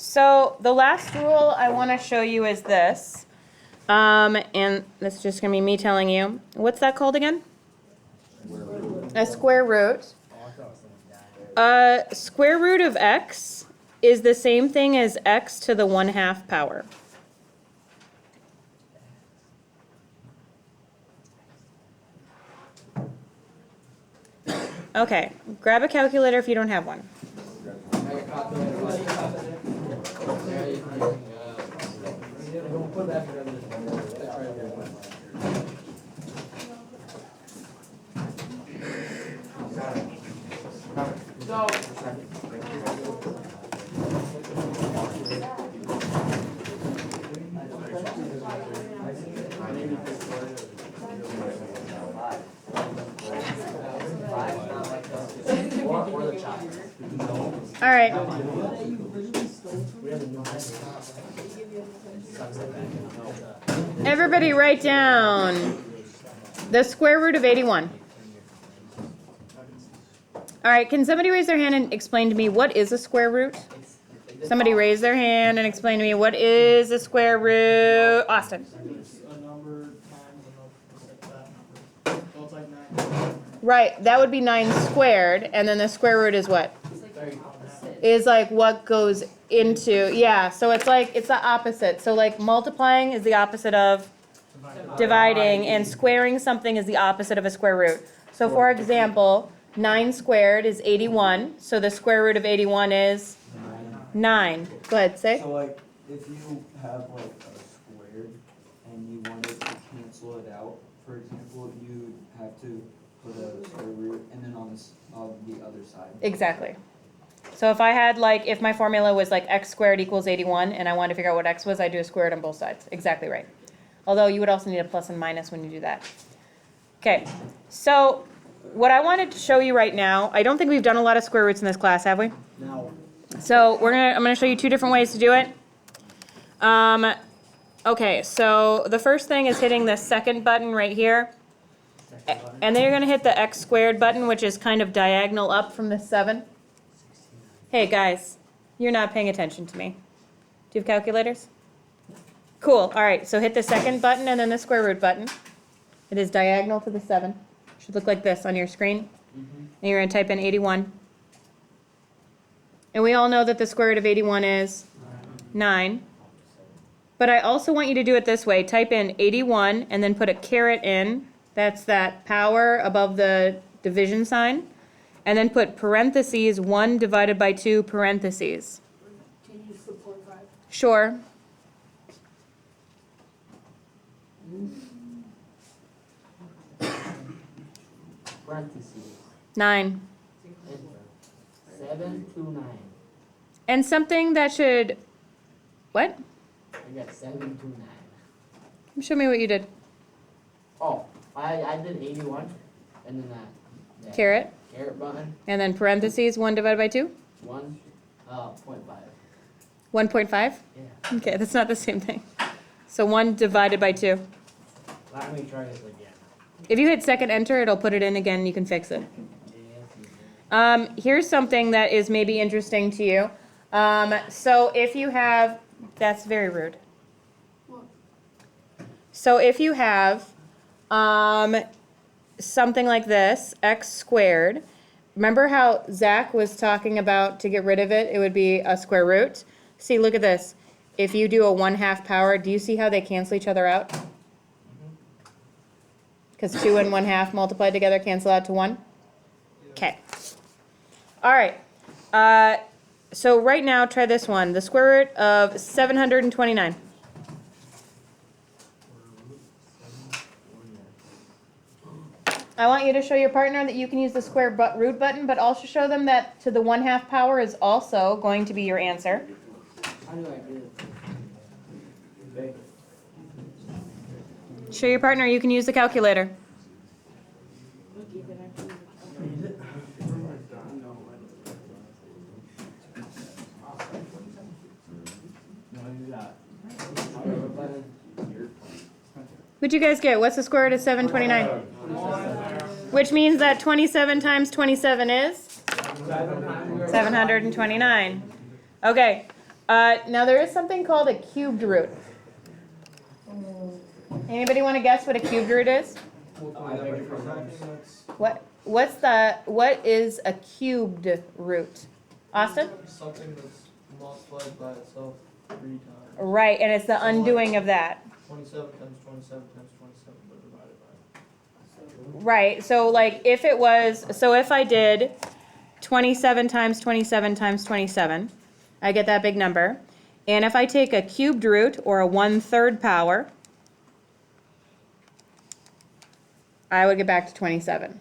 So the last rule I want to show you is this. And this is just going to be me telling you. What's that called again? A square root. Square root of x is the same thing as x to the 1/2 power. Okay, grab a calculator if you don't have one. All right. Everybody write down the square root of 81. All right, can somebody raise their hand and explain to me what is a square root? Somebody raise their hand and explain to me what is a square root. Austin. A number times that number. So it's like 9. Right, that would be 9 squared, and then the square root is what? Is like what goes into, yeah, so it's like, it's the opposite. So like multiplying is the opposite of dividing, and squaring something is the opposite of a square root. So for example, 9 squared is 81, so the square root of 81 is 9. Go ahead, say. So like, if you have like a squared and you wanted to cancel it out, for example, you have to put a square root and then on the other side. Exactly. So if I had like, if my formula was like x squared equals 81 and I wanted to figure out what x was, I'd do a square root on both sides. Exactly right. Although you would also need a plus and minus when you do that. Okay, so what I wanted to show you right now, I don't think we've done a lot of square roots in this class, have we? No. So I'm gonna show you 2 different ways to do it. Okay, so the first thing is hitting the second button right here. And then you're gonna hit the x squared button, which is kind of diagonal up from the 7. Hey guys, you're not paying attention to me. Do you have calculators? Cool, all right, so hit the second button and then the square root button. It is diagonal to the 7. Should look like this on your screen. And you're gonna type in 81. And we all know that the square root of 81 is 9. But I also want you to do it this way. Type in 81 and then put a caret in. That's that power above the division sign. And then put parentheses 1 divided by 2 parentheses. Can you use the 0.5? Sure. Parentheses. 9. 7 to 9. And something that should, what? I got 7 to 9. Show me what you did. Oh, I did 81, and then that Caret. caret button, And then parentheses 1 divided by 2? 1.5. 1.5? Yeah. Okay, that's not the same thing. So 1 divided by 2. Let me try this again. If you hit second enter, it'll put it in again and you can fix it. Here's something that is maybe interesting to you. So if you have, that's very rude. So if you have something like this, x squared, remember how Zach was talking about to get rid of it, it would be a square root? See, look at this. If you do a 1/2 power, do you see how they cancel each other out? Because 2 and 1/2 multiplied together cancel out to 1? Okay. All right. So right now, try this one. The square root of 729. I want you to show your partner that you can use the square root button, but also show them that to the 1/2 power is also going to be your answer. How do I do it? Show your partner you can use the calculator. What'd you guys get? What's the square root of 729? Which means that 27 times 27 is? 729. Okay. Now there is something called a cubed root. Anybody want to guess what a cubed root is? What is a cubed root? Austin? Something that's multiplied by itself 3 times. Right, and it's the undoing of that. 27 times 27 times 27, but divided by. Right, so like if it was, so if I did 27 times 27 times 27, I get that big number. And if I take a cubed root or a 1/3 power, I would get back to 27.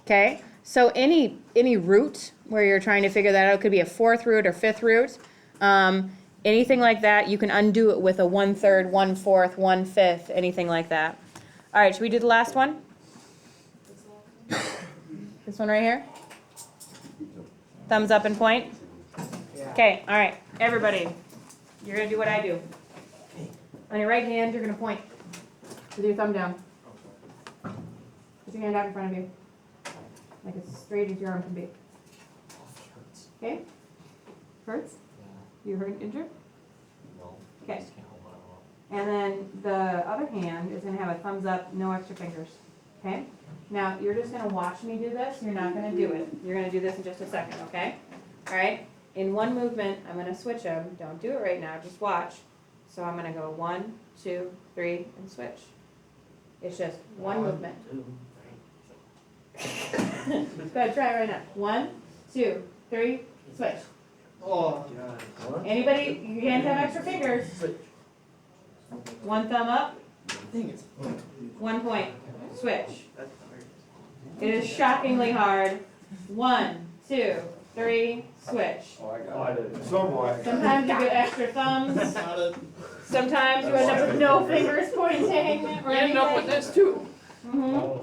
Okay, so any root where you're trying to figure that out, it could be a 4th root or 5th root. Anything like that, you can undo it with a 1/3, 1/4, 1/5, anything like that. All right, should we do the last one? This one right here? Thumbs up and point? Okay, all right, everybody, you're gonna do what I do. On your right hand, you're gonna point with your thumb down. Put your hand out in front of you, like as straight as your arm can be. Okay? Hurts? You hurt, injured? Okay. And then the other hand is gonna have a thumbs up, no extra fingers. Okay? Now, you're just gonna watch me do this, you're not gonna do it. You're gonna do this in just a second, okay? All right? In one movement, I'm gonna switch them. Don't do it right now, just watch. So I'm gonna go 1, 2, 3, and switch. It's just one movement. Go ahead, try it right now. 1, 2, 3, switch. Oh, Anybody, you can't have extra fingers. One thumb up, dang it. 1 point, switch. It is shockingly hard. 1, 2, 3, switch. Oh, I got it. Somewhat. Sometimes you get extra thumbs. Got it. Sometimes you end up with no fingers pointing or anything. this too.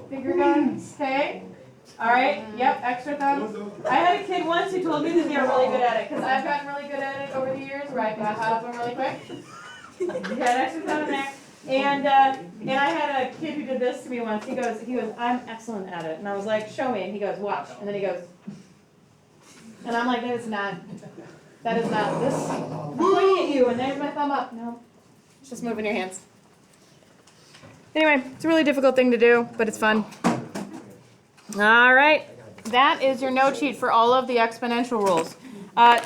Finger guns, okay? All right, yep, extra thumbs. I had a kid once who told me that they were really good at it, because I've gotten really good at it over the years, where I got out of them really quick. You got extra thumb in there. And I had a kid who did this to me once. He goes, I'm excellent at it. And I was like, show me. And he goes, watch. And then he goes, and I'm like, that is not this. I'm pointing at you, and there's my thumb up. No, it's just moving your hands. Anyway, it's a really difficult thing to do, but it's fun. All right, that is your note sheet for all of the exponential rules.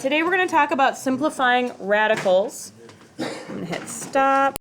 Today we're going to talk about simplifying radicals. I'm going to hit stop.